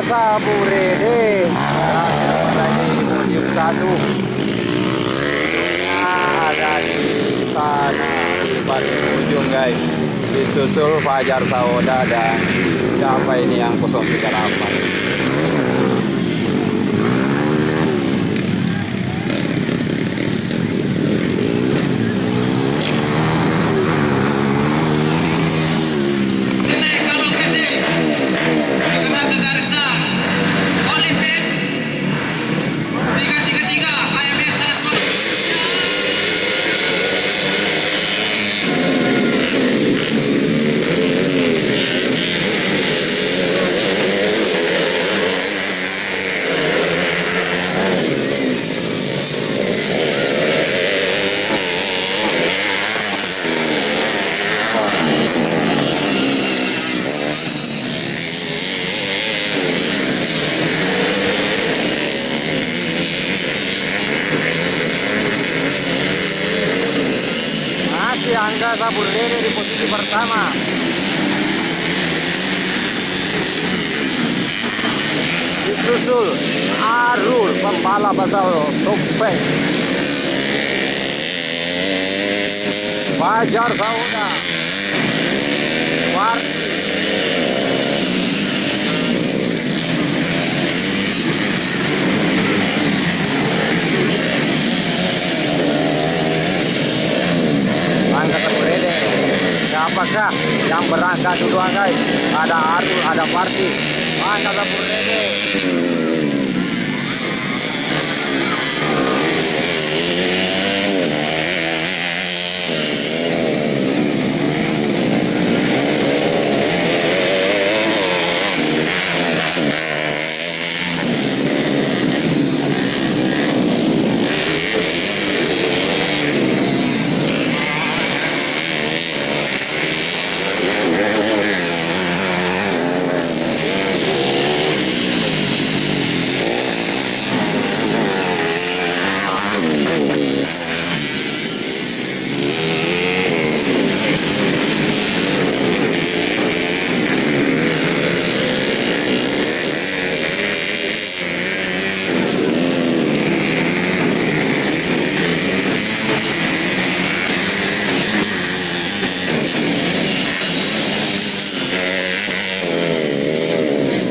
Saburede. Lagi podium 1. Ada di sana di paling ujung guys. Disusul Fajar Sauda dan siapa ini yang 038. Angga Saburede di posisi pertama. Disusul Arul pembalap asal Sobek. Fajar Sauda. Warti. Angga Saburede. Siapakah yang berangkat duluan guys? Ada Arul, ada Parti. Angga Saburede.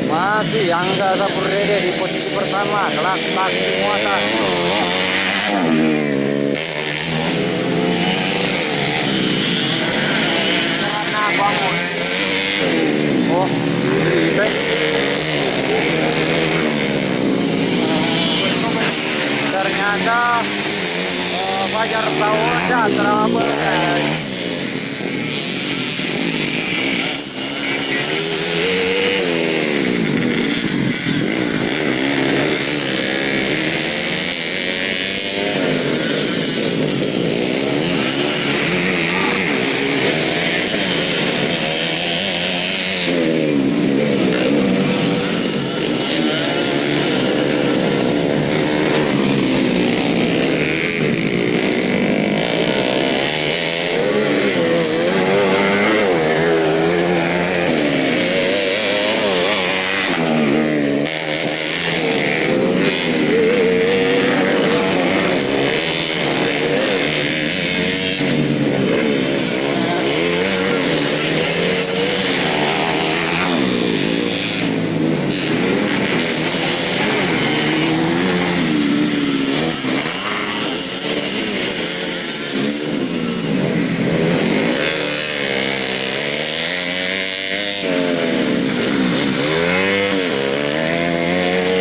Masih Angga Saburede di posisi pertama, kelas muatan. Karena bangun. Oh, ternyata Fajar Sauda trouble guys.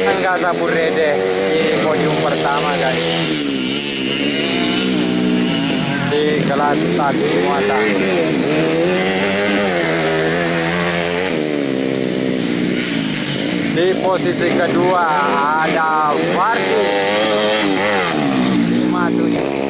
Angga Saburede di podium pertama guys di kelas taksi muatan. Di posisi kedua ada Wardi 57.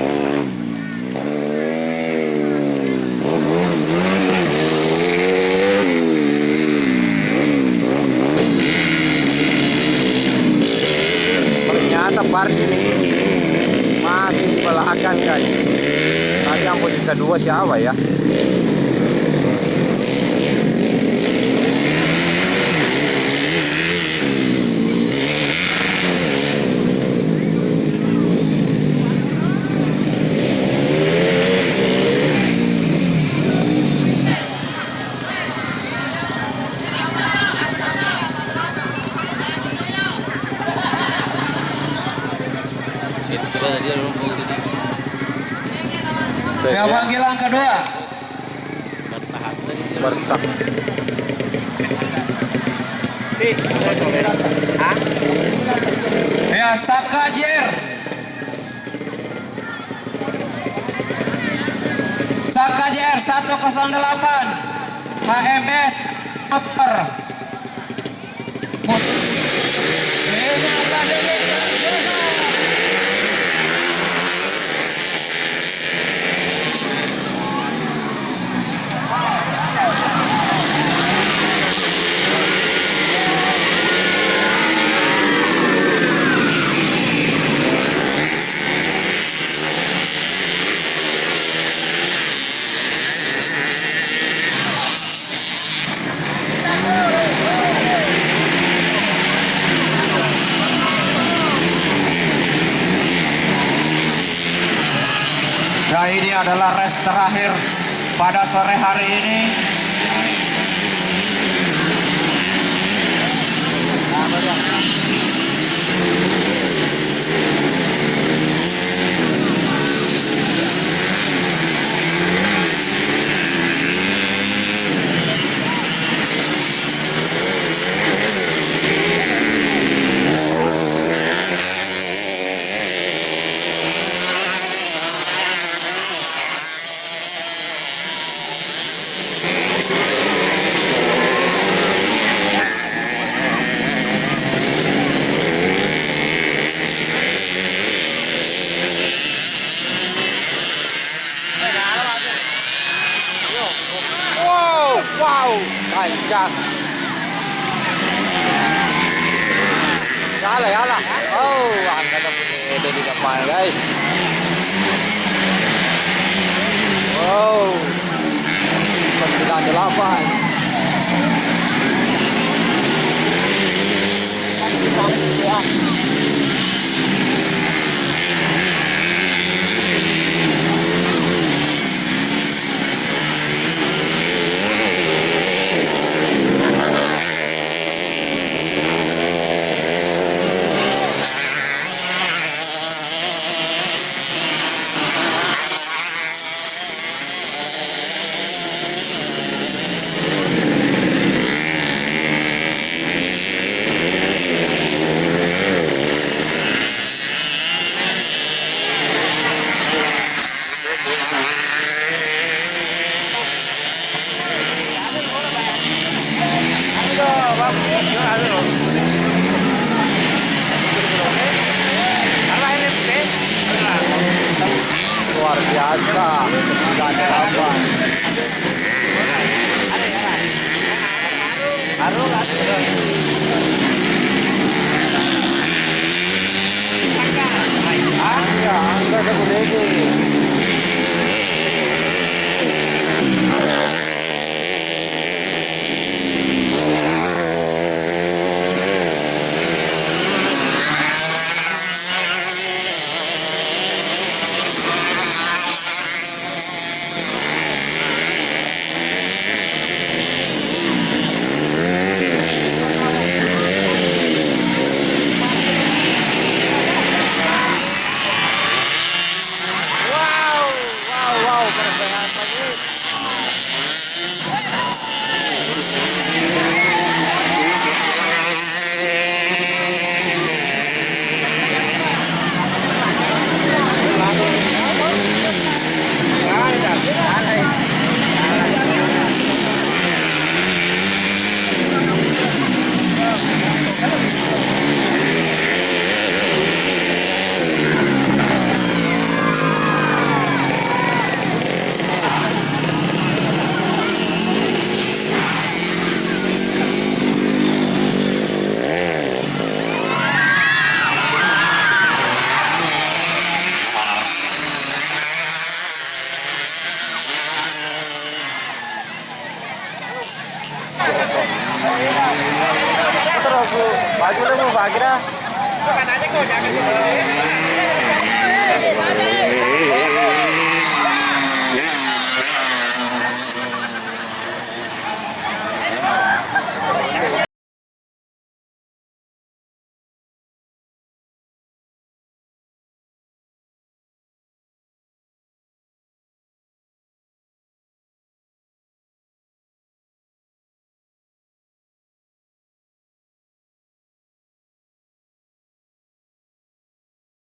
Ternyata Parti ini masih belakang guys. Tadi yang posisi kedua siapa ya? Ya, panggilan kedua. Bertah. Ya, Sakajer. Sakajer 108 HMS Upper. Nah, ini adalah race terakhir pada sore hari ini. Wow, panjang. Salah. Oh, angkatan itu di depan, guys. Wow, 98. Luar biasa, 98. Angka boleh. Baju lu mau bagi dah. Bukan aja kok, jangan.